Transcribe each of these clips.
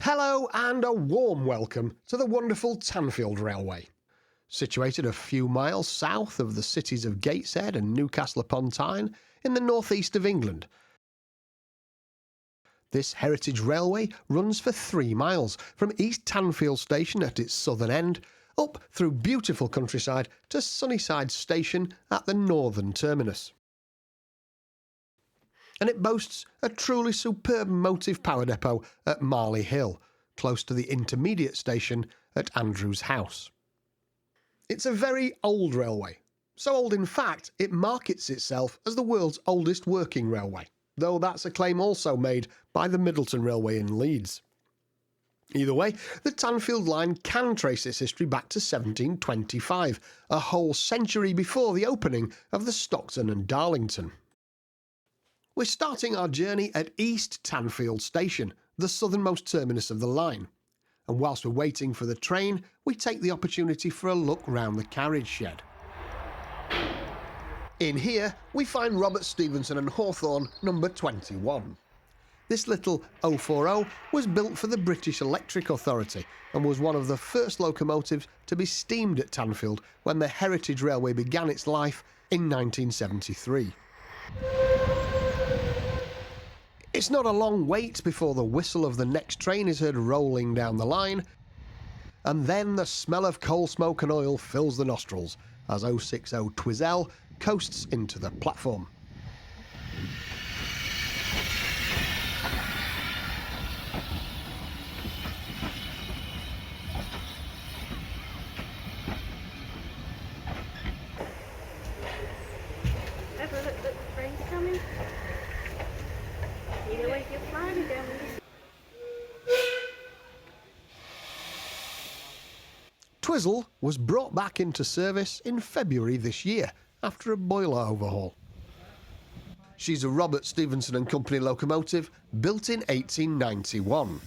Hello and a warm welcome to the wonderful Tanfield Railway. Situated a few miles south of the cities of Gateshead and Newcastle upon Tyne in the northeast of England. This heritage railway runs for 3 miles from East Tanfield station at its southern end up through beautiful countryside to Sunniside station at the northern terminus. And it boasts a truly superb motive power depot at Marley Hill, close to the intermediate station at Andrew's House. It's a very old railway, so old in fact it markets itself as the world's oldest working railway, though that's a claim also made by the Middleton Railway in Leeds. Either way, the Tanfield line can trace its history back to 1725, a whole century before the opening of the Stockton and Darlington. We're starting our journey at East Tanfield station, the southernmost terminus of the line. And whilst we're waiting for the train, we take the opportunity for a look round the carriage shed. In here, we find Robert Stevenson and Hawthorne number 21. This little 040 was built for the British Electric Authority and was one of the first locomotives to be steamed at Tanfield when the Heritage Railway began its life in 1973. It's not a long wait before the whistle of the next train is heard rolling down the line, and then the smell of coal smoke and oil fills the nostrils as 060 Twizell coasts into the platform. The train's coming. You know if you're flying down this. Twizell was brought back into service in February this year after a boiler overhaul. She's a Robert Stevenson and Company locomotive built in 1891.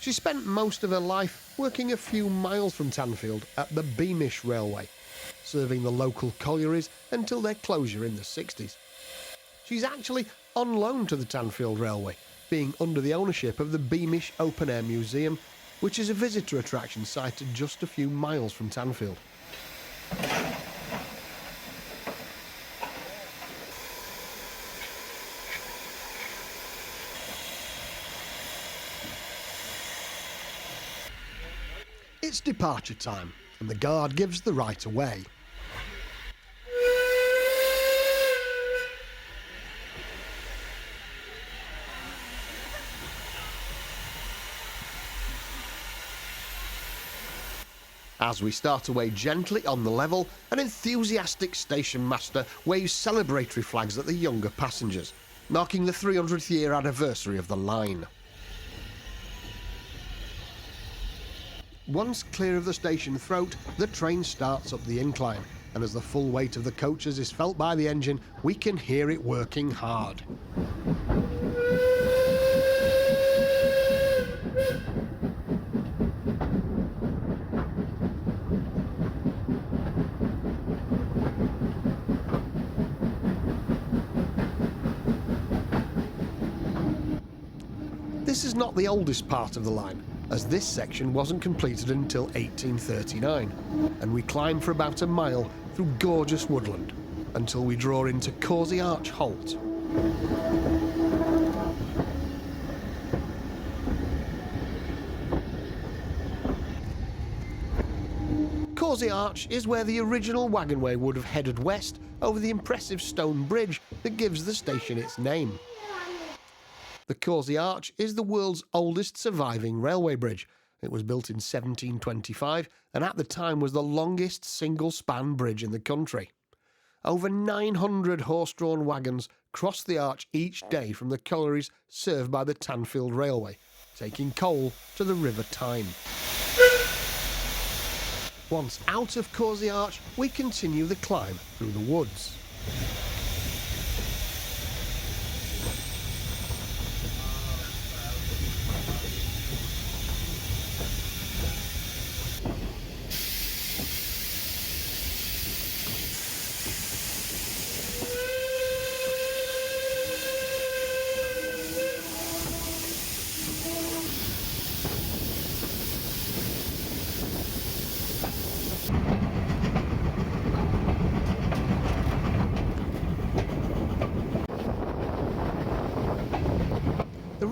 She spent most of her life working a few miles from Tanfield at the Beamish Railway, serving the local collieries until their closure in the 60s. She's actually on loan to the Tanfield Railway, being under the ownership of the Beamish Open Air Museum, which is a visitor attraction sited just a few miles from Tanfield. It's departure time, and the guard gives the right away. As we start away gently on the level, an enthusiastic station master waves celebratory flags at the younger passengers, marking the 300th year anniversary of the line. Once clear of the station throat, the train starts up the incline, and as the full weight of the coaches is felt by the engine, we can hear it working hard. This is not the oldest part of the line, as this section wasn't completed until 1839, and we climb for about a mile through gorgeous woodland until we draw into Causey Arch halt. Causey Arch is where the original wagonway would have headed west over the impressive stone bridge that gives the station its name. The Causey Arch is the world's oldest surviving railway bridge. It was built in 1725 and at the time was the longest single-span bridge in the country. Over 900 horse-drawn wagons cross the arch each day from the collieries served by the Tanfield Railway, taking coal to the River Tyne. Once out of Causey Arch, we continue the climb through the woods.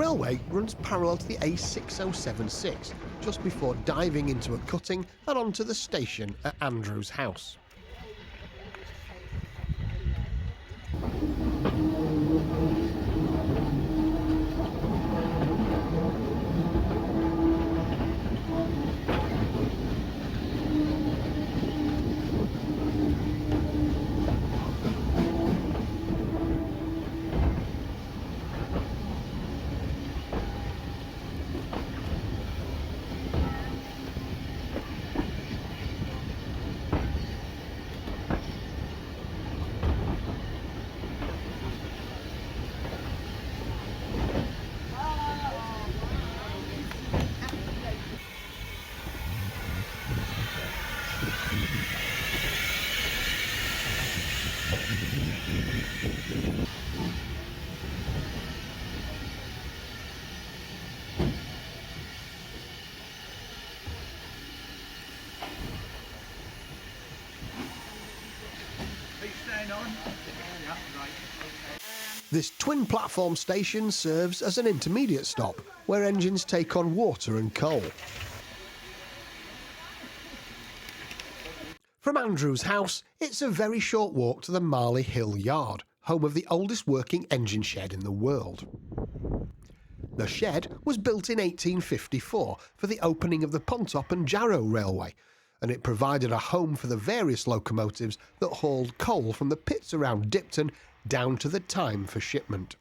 railway runs parallel to the A6076, just before diving into a cutting and onto the station at Andrews House. This twin platform station serves as an intermediate stop where engines take on water and coal. From Andrews House, it's a very short walk to the Marley Hill yard, home of the oldest working engine shed in the world. The shed was built in 1854 for the opening of the Pontop and Jarrow Railway, and it provided a home for the various locomotives that hauled coal from the pits around Dipton down to the Tyne for shipment.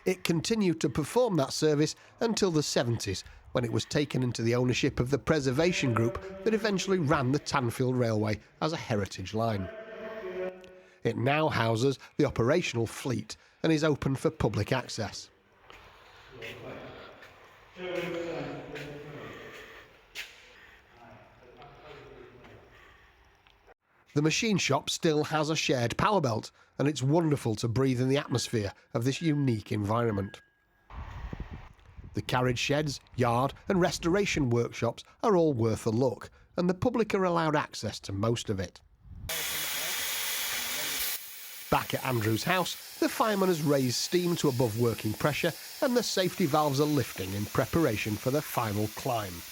It continued to perform that service until the 70s, when it was taken into the ownership of the Preservation Group that eventually ran the Tanfield Railway as a heritage line. It now houses the operational fleet and is open for public access. The machine shop still has a shared power belt, and it's wonderful to breathe in the atmosphere of this unique environment. The carriage sheds, yard and restoration workshops are all worth a look, and the public are allowed access to most of it. Back at Andrews House, the fireman has raised steam to above working pressure and the safety valves are lifting in preparation for the final climb.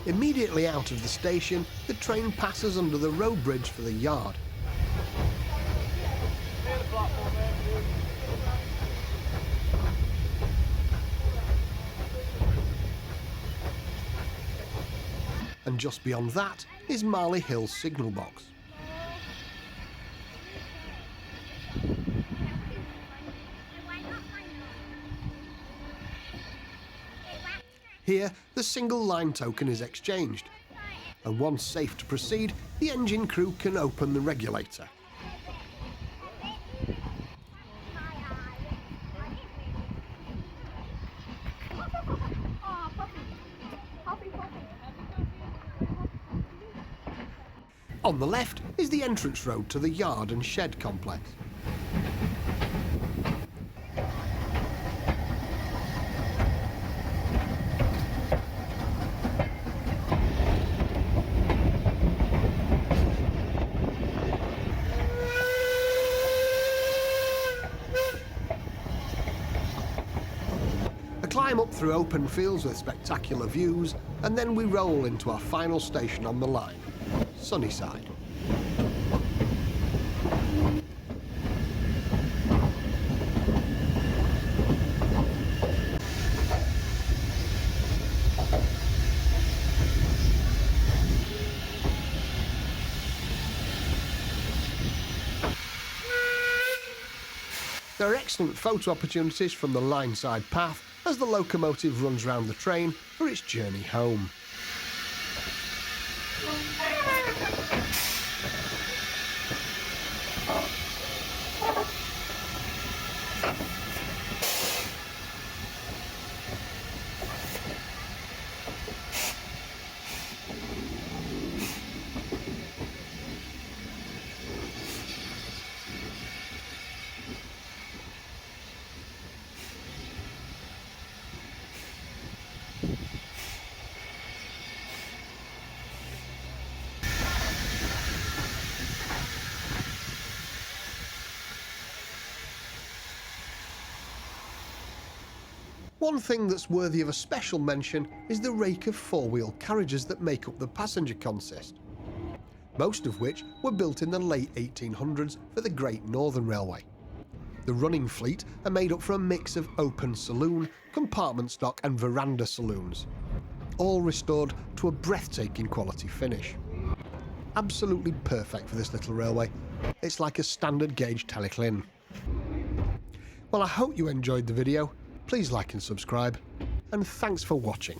Immediately out of the station, the train passes under the road bridge for the yard. And just beyond that is Marley Hill signal box. Here, the single line token is exchanged, and once safe to proceed, the engine crew can open the regulator. On the left is the entrance road to the yard and shed complex. A climb up through open fields with spectacular views, and then we roll into our final station on the line, Sunniside. There are excellent photo opportunities from the line-side path, as the locomotive runs round the train for its journey home. One thing that's worthy of a special mention is the rake of four-wheel carriages that make up the passenger consist, most of which were built in the late 1800s for the Great Northern Railway. The running fleet are made up from a mix of open saloon, compartment stock and veranda saloons, all restored to a breathtaking quality finish. Absolutely perfect for this little railway. It's like a standard gauge teleclin. Well, I hope you enjoyed the video. Please like and subscribe, and thanks for watching.